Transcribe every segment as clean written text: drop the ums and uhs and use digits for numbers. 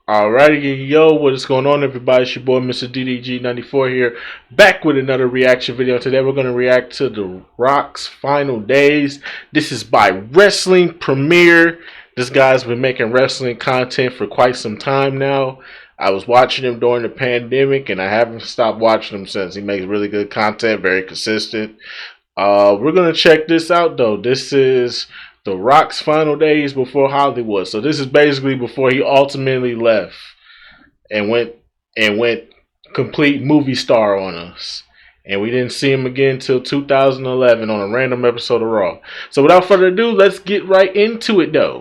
Alrighty, yo, what is going on, everybody? It's your boy, Mr. DDG94 here, back with another reaction video. Today, we're going to react to The Rock's Final Days. This is by Wrestling Premiere. This guy's been making wrestling content for quite some time now. I was watching him during the pandemic, and I haven't stopped watching him since. He makes really good content, very consistent. We're going to check this out, though. This is The Rock's Final Days before Hollywood. So this is basically before he ultimately left and went complete movie star on us. And we didn't see him again until 2011 on a random episode of Raw. So without further ado, let's get right into it, though.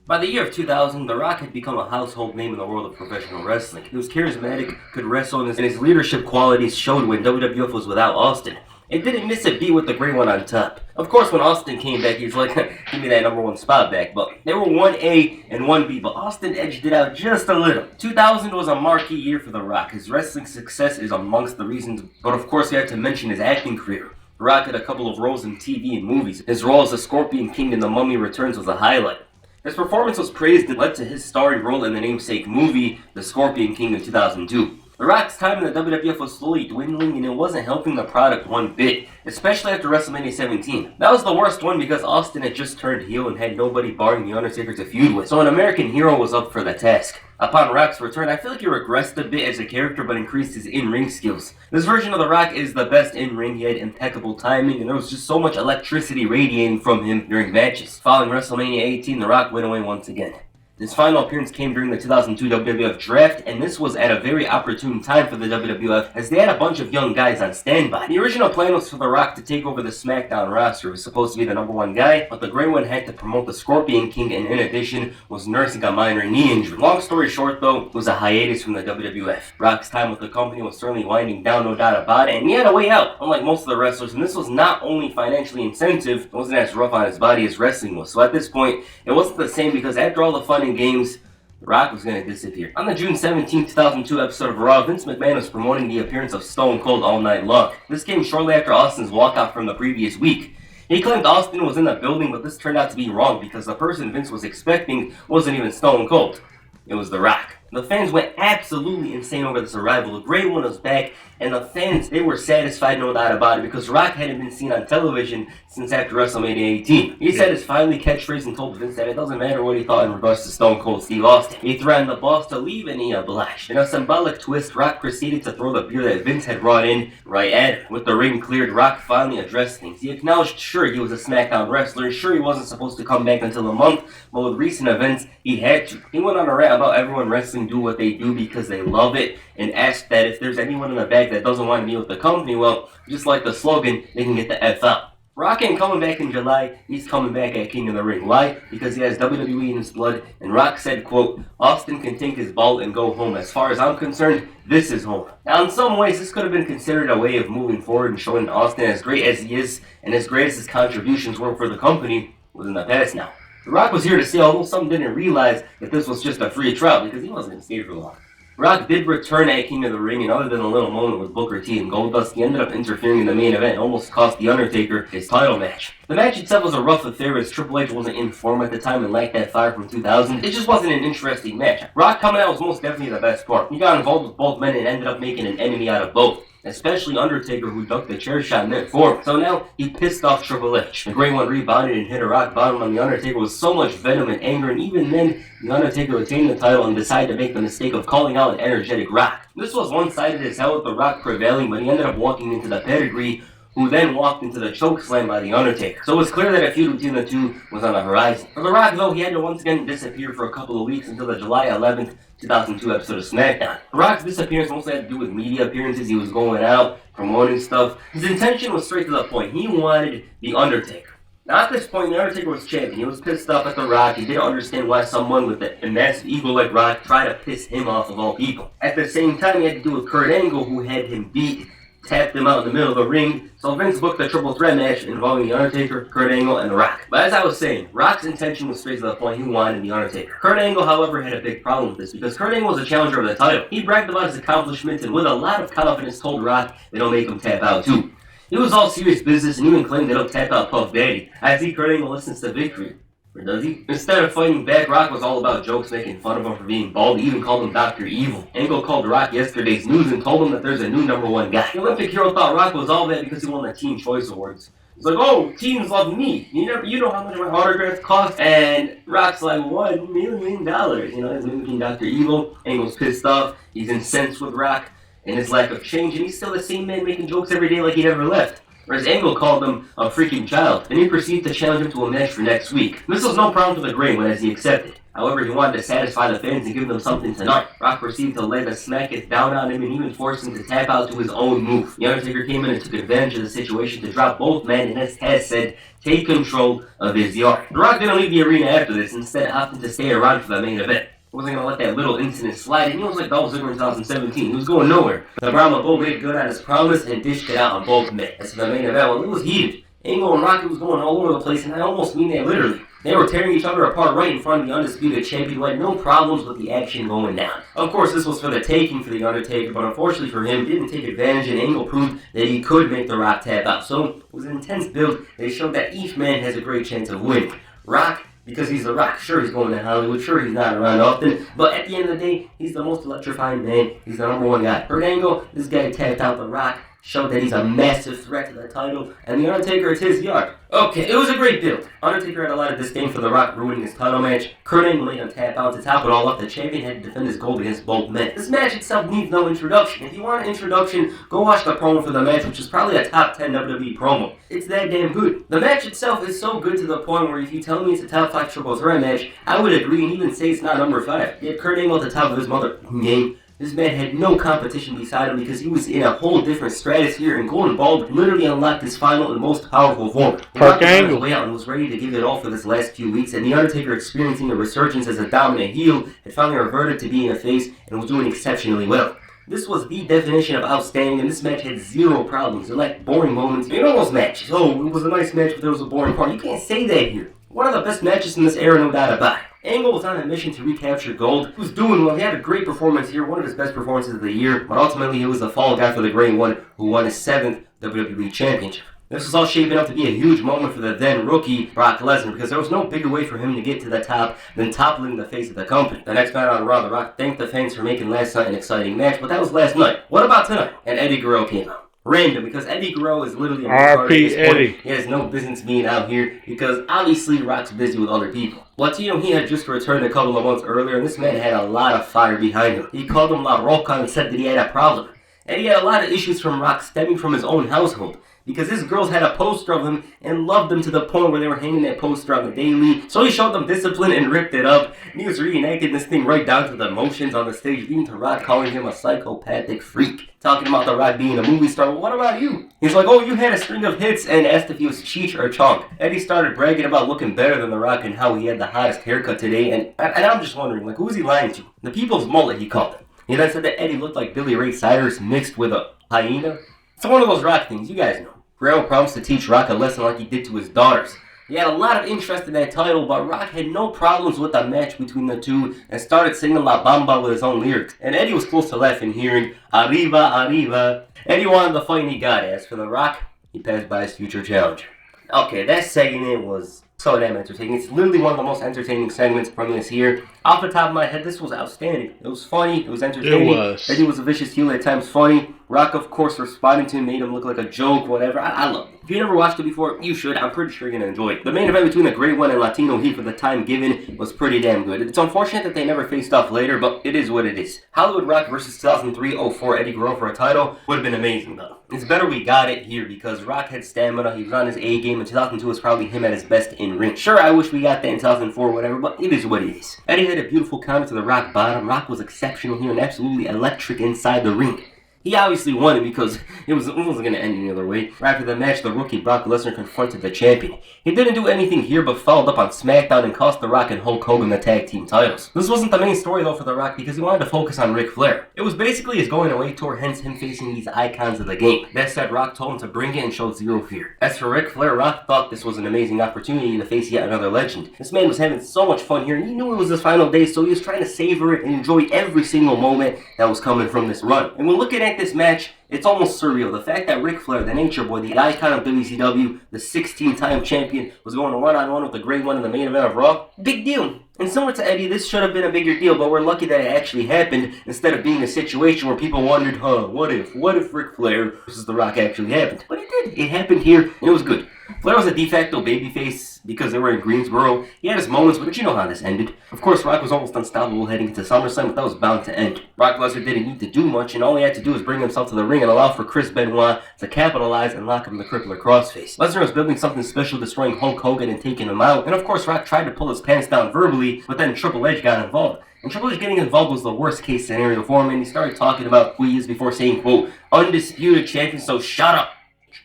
By the year of 2000, The Rock had become a household name in the world of professional wrestling. He was charismatic, could wrestle, and his leadership qualities showed when WWF was without Austin. It didn't miss a beat with the Great One on top. Of course, when Austin came back, he's like, give me that number one spot back. But they were 1A and 1B, but Austin edged it out just a little. 2000 was a marquee year for The Rock. His wrestling success is amongst the reasons, but of course, we have to mention his acting career. The Rock had a couple of roles in TV and movies. His role as the Scorpion King in The Mummy Returns was a highlight. His performance was praised and led to his starring role in the namesake movie, The Scorpion King in 2002. The Rock's time in the WWF was slowly dwindling and it wasn't helping the product one bit, especially after WrestleMania 17. That was the worst one because Austin had just turned heel and had nobody barring The Undertaker to feud with, so an American hero was up for the task. Upon Rock's return, I feel like he regressed a bit as a character but increased his in-ring skills. This version of The Rock is the best in-ring. He had impeccable timing and there was just so much electricity radiating from him during matches. Following WrestleMania 18, The Rock went away once again. His final appearance came during the 2002 WWF Draft, and this was at a very opportune time for the WWF as they had a bunch of young guys on standby. The original plan was for The Rock to take over the SmackDown roster. He was supposed to be the number one guy, but the Great One had to promote the Scorpion King and in addition was nursing a minor knee injury. Long story short though, it was a hiatus from the WWF. Rock's time with the company was certainly winding down, no doubt about it, and he had a way out, unlike most of the wrestlers, and this was not only financially incentive, it wasn't as rough on his body as wrestling was. So at this point, it wasn't the same because after all the fun and games, The Rock was going to disappear. On the June 17, 2002 episode of Raw, Vince McMahon was promoting the appearance of Stone Cold All Night Long. This came shortly after Austin's walkout from the previous week. He claimed Austin was in the building, but this turned out to be wrong because the person Vince was expecting wasn't even Stone Cold. It was The Rock. The fans went absolutely insane over this arrival. The Great One was back, and the fans, they were satisfied, no doubt about it, because Rock hadn't been seen on television since after WrestleMania 18. He said his finally catchphrase and told Vince that it doesn't matter what he thought in regards to Stone Cold Steve Austin. He threatened the boss to leave, and he obliged. In a symbolic twist, Rock proceeded to throw the beer that Vince had brought in right at him. With the ring cleared, Rock finally addressed things. He acknowledged, sure, he was a SmackDown wrestler, sure, he wasn't supposed to come back until a month, but with recent events, he had to. He went on a rant about everyone wrestling do what they do because they love it, and asked that if there's anyone in the back that doesn't want to be with the company, well, just like the slogan, they can get the F out. Rock ain't coming back in July, he's coming back at King of the Ring. Why? Because he has WWE in his blood, and Rock said, quote, Austin can take his ball and go home. As far as I'm concerned, this is home. Now, in some ways, this could have been considered a way of moving forward and showing Austin as great as he is, and as great as his contributions were for the company, was in the past now. The Rock was here to stay, although some didn't realize that this was just a free trial, because he wasn't going to stay for long. Rock did return at King of the Ring, and other than a little moment with Booker T and Goldust, he ended up interfering in the main event and almost cost The Undertaker his title match. The match itself was a rough affair as Triple H wasn't in form at the time and lacked that fire from 2000. It just wasn't an interesting match. Rock coming out was most definitely the best part. He got involved with both men and ended up making an enemy out of both. Especially Undertaker, who ducked the chair shot meant for him. So now he pissed off Triple H. The Great One rebounded and hit a rock bottom on The Undertaker with so much venom and anger, and even then, The Undertaker retained the title and decided to make the mistake of calling out an energetic Rock. This was one-sided as hell with The Rock prevailing, but he ended up walking into the pedigree, who then walked into the chokeslam by The Undertaker. So it was clear that a feud between the two was on the horizon. For The Rock, though, he had to once again disappear for a couple of weeks until the July 11th, 2002 episode of SmackDown. The Rock's disappearance mostly had to do with media appearances. He was going out, promoting stuff. His intention was straight to the point. He wanted The Undertaker. Now at this point, The Undertaker was champion. He was pissed off at The Rock. He didn't understand why someone with a massive ego like Rock tried to piss him off of all people. At the same time, he had to do with Kurt Angle, who had him beat, tapped him out in the middle of the ring, so Vince booked a triple threat match involving The Undertaker, Kurt Angle, and The Rock. But as I was saying, Rock's intention was straight to the point. He wanted The Undertaker. Kurt Angle, however, had a big problem with this because Kurt Angle was a challenger of the title. He bragged about his accomplishments and with a lot of confidence told Rock it'll make him tap out too. It was all serious business and even claimed that he'll tap out Puff Daddy. As he, Kurt Angle, listens to Victory. Or does he? Instead of fighting back, Rock was all about jokes, making fun of him for being bald. He even called him Dr. Evil. Angle called Rock yesterday's news and told him that there's a new #1 guy. The Olympic hero thought Rock was all that because he won the Teen Choice Awards. He's like, oh, teens love me. You know how much my autographs cost? And Rock's like, $1 million. You know, he's mimicking Dr. Evil. Angle's pissed off. He's incensed with Rock and his lack of change. And he's still the same man making jokes every day like he never left. Whereas Angle called him a freaking child, and he proceeded to challenge him to a match for next week. This was no problem for the Gray One as he accepted. However, he wanted to satisfy the fans and give them something tonight. Rock proceeded to lay the smacketh down on him and even forced him to tap out to his own move. The Undertaker came in and took advantage of the situation to drop both men and, as Taz said, take control of his yard. Rock didn't leave the arena after this, instead opted to stay around for the main event. He wasn't going to let that little incident slide, and he was like Dolph Ziggler in 2017. He was going nowhere. The Brahma Bull made good on his promise and dished it out on both men. As for the main event, well, it was heated. Angle and Rocky was going all over the place, and I almost mean that literally. They were tearing each other apart right in front of the Undisputed Champion, who had no problems with the action going down. Of course, this was for the taking for the Undertaker, but unfortunately for him, he didn't take advantage, and Angle proved that he could make the Rock tap out. So, it was an intense build. They showed that each man has a great chance of winning. Rock, because he's The Rock, sure he's going to Hollywood, sure he's not around often, but at the end of the day, he's the most electrifying man, he's the #1 guy. Kurt Angle, this guy tapped out The Rock, showed that he's a massive threat to the title, and The Undertaker is his yard. Okay, it was a great build. Undertaker had a lot of disdain for The Rock ruining his title match. Kurt Angle made him tap out. To top it all up, the champion had to defend his gold against both men. This match itself needs no introduction. If you want an introduction, go watch the promo for the match, which is probably a top 10 WWE promo. It's that damn good. The match itself is so good to the point where if you tell me it's a top 5 triple threat match, I would agree and even say it's not number 5. Yet Kurt Angle at the top of his mother game. This man had no competition beside him because he was in a whole different stratosphere, and Golden Ball literally unlocked his final and most powerful form. Kurt Angle way out and was ready to give it all for this last few weeks, and The Undertaker, experiencing a resurgence as a dominant heel, had finally reverted to being a face and was doing exceptionally well. This was the definition of outstanding, and this match had zero problems. It lacked boring moments. You know those matches. Oh, it was a nice match, but there was a boring part. You can't say that here. One of the best matches in this era, no doubt about it. Angle was on a mission to recapture gold. He was doing well. He had a great performance here, one of his best performances of the year, but ultimately he was the fall guy for the Gray One, who won his 7th WWE Championship. This was all shaping up to be a huge moment for the then rookie Brock Lesnar, because there was no bigger way for him to get to the top than toppling the face of the company. The next night on Raw, The Rock thanked the fans for making last night an exciting match, but that was last night. What about tonight? And Eddie Guerrero came out. Random, because Eddie Guerrero is literally a R.P. Eddie. He has no business being out here because obviously Rock's busy with other people. Latino, he had just returned a couple of months earlier, and this man had a lot of fire behind him. He called him La Roca and said that he had a problem. And he had a lot of issues from Rock stemming from his own household, because his girls had a poster of him and loved him to the point where they were hanging that poster on the daily. So he showed them discipline and ripped it up. And he was reenacting this thing right down to the emotions on the stage, leading to Rock calling him a psychopathic freak. Talking about The Rock being a movie star. Well, what about you? He's like, oh, you had a string of hits, and asked if he was Cheech or Chong. Eddie started bragging about looking better than The Rock and how he had the hottest haircut today. And I'm just wondering, like, who is he lying to? The people's mullet, he called it. He then said that Eddie looked like Billy Ray Cyrus mixed with a hyena. It's one of those Rock things, you guys know. Guerrero promised to teach Rock a lesson like he did to his daughters. He had a lot of interest in that title, but Rock had no problems with the match between the two and started singing La Bamba with his own lyrics. And Eddie was close to laughing, hearing Arriba, Arriba. Eddie wanted the fight and he got it. As for The Rock, he passed by his future challenger. Okay, that segment was so damn entertaining. It's literally one of the most entertaining segments from this year. Off the top of my head, this was outstanding. It was funny. It was entertaining. It was. Eddie was a vicious heel, at times funny. Rock, of course, responding to him, made him look like a joke, whatever. I love it. If you never watched it before, you should. I'm pretty sure you're going to enjoy it. The main event between the Great One and Latino Heat for the time given was pretty damn good. It's unfortunate that they never faced off later, but it is what it is. Hollywood Rock versus 2003-04 Eddie Guerrero for a title would have been amazing, though. It's better we got it here because Rock had stamina, he was on his A game, and 2002 was probably him at his best in ring. Sure, I wish we got that in 2004 or whatever, but it is what it is. Eddie had a beautiful counter to the Rock bottom. Rock was exceptional here and absolutely electric inside the ring. He obviously won it because it wasn't going to end any other way. Right after the match, the rookie Brock Lesnar confronted the champion. He didn't do anything here but followed up on SmackDown and cost The Rock and Hulk Hogan the tag team titles. This wasn't the main story though for The Rock because he wanted to focus on Ric Flair. It was basically his going away tour, hence him facing these icons of the game. That said, Rock told him to bring it and showed zero fear. As for Ric Flair, Rock thought this was an amazing opportunity to face yet another legend. This man was having so much fun here and he knew it was his final day, so he was trying to savor it and enjoy every single moment that was coming from this run. And when looking at this match, It's almost surreal. The fact that Ric Flair, the Nature Boy, the icon of WCW, the 16-time champion, was going to one-on-one with the Great One in the main event of Raw, big deal. And similar to Eddie, this should have been a bigger deal, but we're lucky that it actually happened instead of being a situation where people wondered, what if Ric Flair versus The Rock actually happened? But it did. It happened here, and it was good. Flair was a de facto babyface because they were in Greensboro. He had his moments, but you know how this ended. Of course, Rock was almost unstoppable heading into SummerSlam, but that was bound to end. Brock Lesnar didn't need to do much, and all he had to do was bring himself to the ring and allow for Chris Benoit to capitalize and lock him the crippler crossface. Lesnar was building something special, destroying Hulk Hogan and taking him out, and of course Rock tried to pull his pants down verbally, but then Triple H got involved. And Triple H getting involved was the worst case scenario for him, and he started talking about who he is before saying, quote, undisputed champion, so shut up.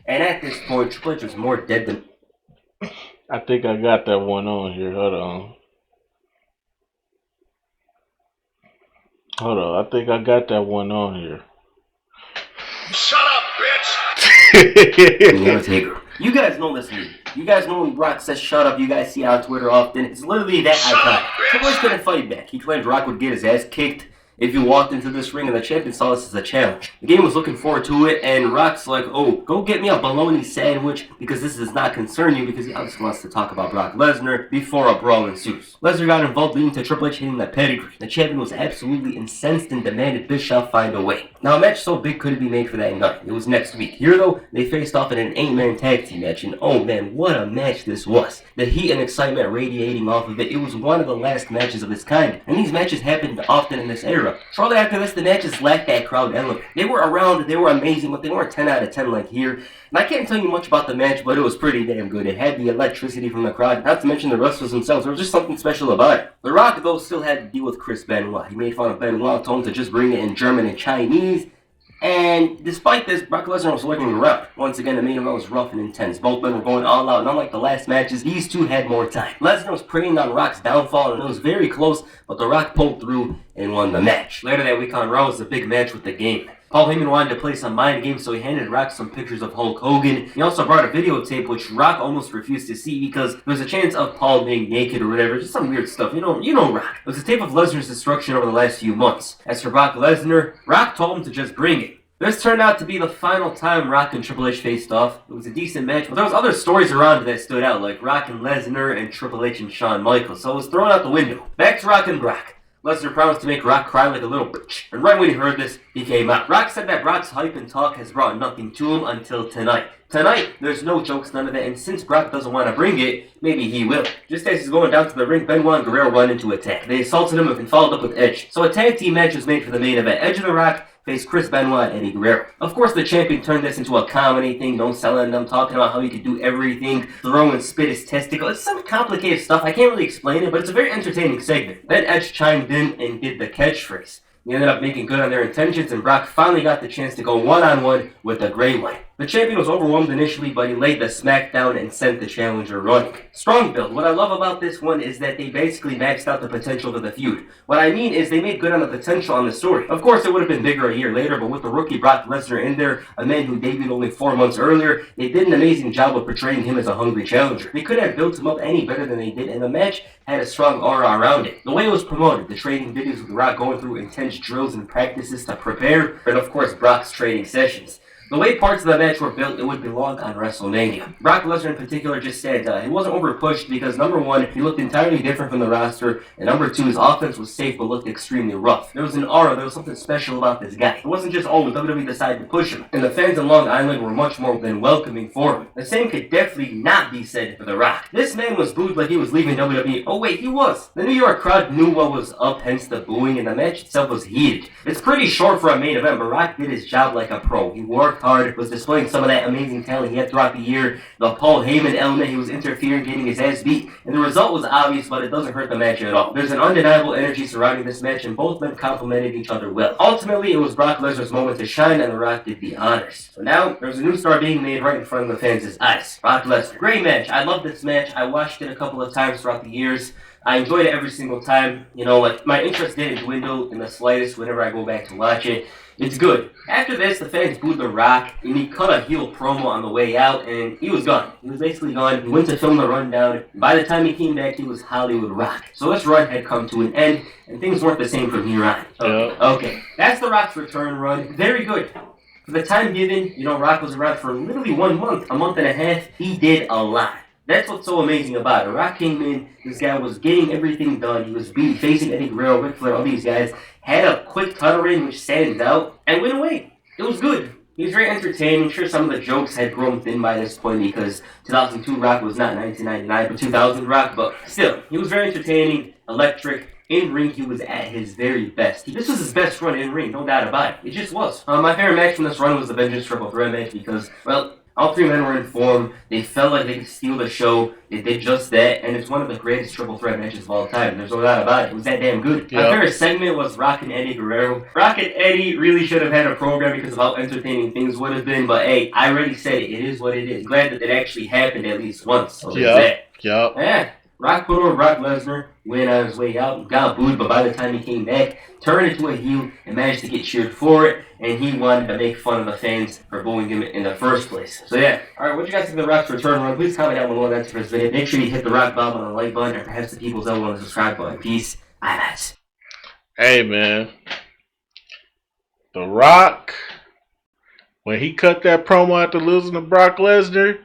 And at this point, Triple H was more dead than... I think I got that one on here. Hold on. I think I got that one on here. Shut up, bitch! The Undertaker. You guys know this league. You guys know when Brock says shut up, you guys see it on Twitter often. It's literally that icon. Triple H couldn't fight back. He claimed Rock would get his ass kicked if you walked into this ring, and the champion saw this as a challenge. The game was looking forward to it, and Rock's like, oh, go get me a bologna sandwich, because this does not concern you, because he obviously wants to talk about Brock Lesnar before a brawl ensues. Lesnar got involved, leading to Triple H hitting that pedigree. The champion was absolutely incensed and demanded Bischoff find a way. Now, a match so big couldn't be made for that night. It was next week. Here, though, they faced off in an 8-man tag team match, and oh man, what a match this was. The heat and excitement radiating off of it, it was one of the last matches of its kind, and these matches happened often in this era. Shortly after this, the matches lacked that crowd element. They were around, they were amazing, but they weren't 10 out of 10 like here. And I can't tell you much about the match, but it was pretty damn good. It had the electricity from the crowd, not to mention the wrestlers themselves. There was just something special about it. The Rock, though, still had to deal with Chris Benoit. He made fun of Benoit, told him to just bring it in German and Chinese. And despite this, Brock Lesnar was looking around. Once again, the main event was rough and intense. Both men were going all out, and unlike the last matches, these two had more time. Lesnar was preying on Rock's downfall, and it was very close, but The Rock pulled through and won the match. Later that week on Raw was a big match with the game. Paul Heyman wanted to play some mind games, so he handed Rock some pictures of Hulk Hogan. He also brought a videotape, which Rock almost refused to see because there was a chance of Paul being naked or whatever. Just some weird stuff. You know Rock. It was a tape of Lesnar's destruction over the last few months. As for Brock Lesnar, Rock told him to just bring it. This turned out to be the final time Rock and Triple H faced off. It was a decent match, but there was other stories around it that stood out, like Rock and Lesnar and Triple H and Shawn Michaels, so it was thrown out the window. Back to Rock and Brock. Lesnar promised to make Rock cry like a little bitch, and right when he heard this, he came out. Rock said that Brock's hype and talk has brought nothing to him until tonight. Tonight, there's no jokes, none of that, and since Brock doesn't want to bring it, maybe he will. Just as he's going down to the ring, Benoit and Guerrero run into attack. They assaulted him and followed up with Edge. So a tag team match was made for the main event. Edge and The Rock faced Chris Benoit and Eddie Guerrero. Of course, the champion turned this into a comedy thing, don't sell it, and I'm talking about how he could do everything, throw and spit his testicle. It's some complicated stuff, I can't really explain it, but it's a very entertaining segment. Then Edge chimed in and did the catchphrase. They ended up making good on their intentions, and Brock finally got the chance to go one-on-one with the Grey One. The champion was overwhelmed initially, but he laid the smackdown and sent the challenger running. Strong build. What I love about this one is that they basically maxed out the potential of the feud. What I mean is they made good on the potential on the story. Of course, it would have been bigger a year later, but with the rookie Brock Lesnar in there, a man who debuted only 4 months earlier, they did an amazing job of portraying him as a hungry challenger. They couldn't have built him up any better than they did, and the match had a strong aura around it. The way it was promoted, the training videos with Rock going through intense drills and practices to prepare, and of course Brock's training sessions. The way parts of the match were built, it would belong on WrestleMania. Brock Lesnar in particular just said he wasn't over-pushed because number one, he looked entirely different from the roster, and number two, his offense was safe but looked extremely rough. There was an aura, there was something special about this guy. It wasn't just, oh, WWE decided to push him, and the fans in Long Island were much more than welcoming for him. The same could definitely not be said for The Rock. This man was booed like he was leaving WWE. Oh wait, he was. The New York crowd knew what was up, hence the booing, and the match itself was heated. It's pretty short for a main event, but Rock did his job like a pro. He worked hard, was displaying some of that amazing talent he had throughout the year. The Paul Heyman element, he was interfering, getting his ass beat, and the result was obvious, but it doesn't hurt the match at all. There's an undeniable energy surrounding this match, and both men complemented each other well. Ultimately, it was Brock Lesnar's moment to shine, and The Rock did the honors. So now, there's a new star being made right in front of the fans' eyes. Brock Lesnar. Great match. I love this match. I watched it a couple of times throughout the years. I enjoyed it every single time. You know, like, my interest didn't dwindle in the slightest whenever I go back to watch it. It's good. After this, the fans booed The Rock, and he cut a heel promo on the way out, and he was gone. He was basically gone. He went to film the rundown. By the time he came back, he was Hollywood Rock. So this run had come to an end, and things weren't the same from here on. Okay, that's The Rock's return run. Very good. For the time given, you know, Rock was around for literally 1 month, a month and a half. He did a lot. That's what's so amazing about it. Rock came in, this guy was getting everything done. He was facing Eddie Guerrero, Ric Flair, all these guys. Had a quick cutter in, which stands out, and went away. It was good. He was very entertaining. Sure, some of the jokes had grown thin by this point because 2002 Rock was not 1999, but 2000 Rock. But still, he was very entertaining, electric. In ring, he was at his very best. This was his best run in ring, no doubt about it. It just was. My favorite match from this run was the Vengeance Triple Threat match because, well, all three men were in form. They felt like they could steal the show. They did just that, and it's one of the greatest triple threat matches of all time. There's no doubt about it. It was that damn good. Yep. My favorite segment was Rock and Eddie Guerrero. Rock and Eddie really should have had a program because of how entertaining things would have been, but hey, I already said it. It is what it is. Glad that it actually happened at least once. So Yep. yeah. Rock put over Brock Lesnar, went on his way out, got booed, but by the time he came back, turned into a heel and managed to get cheered for it, and he wanted to make fun of the fans for booing him in the first place. So yeah, alright, what you guys think of the Rock's return run? Please comment down below that's for this video. Make sure you hit the rock button on the like button, and perhaps the people's elbow on the subscribe button. Peace. I'm out. Hey, man. The Rock, when he cut that promo after losing to Brock Lesnar,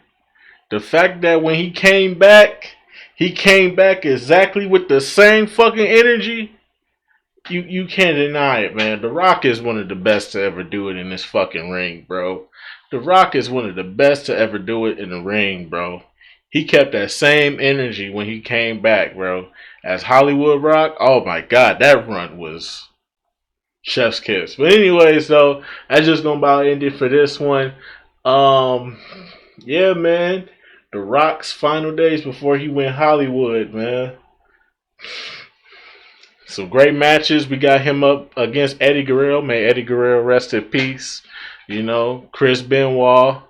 the fact that when he came back exactly with the same fucking energy, you can't deny it, man. The Rock is one of the best to ever do it in this fucking ring, bro. The Rock is one of the best to ever do it in the ring, bro. He kept that same energy when he came back, bro. As Hollywood Rock, oh my god, that run was chef's kiss. But anyways, though, that's just gonna about end it for this one. Yeah, man. The Rock's final days before he went Hollywood, man. Some great matches. We got him up against Eddie Guerrero. May Eddie Guerrero rest in peace. You know, Chris Benoit.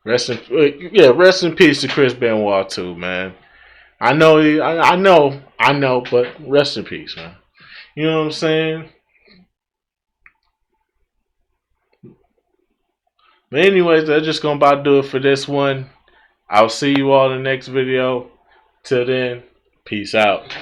Rest in peace to Chris Benoit too, man. I know, but rest in peace, man. You know what I'm saying? But anyways, that's just gonna about do it for this one. I'll see you all in the next video. Till then, peace out.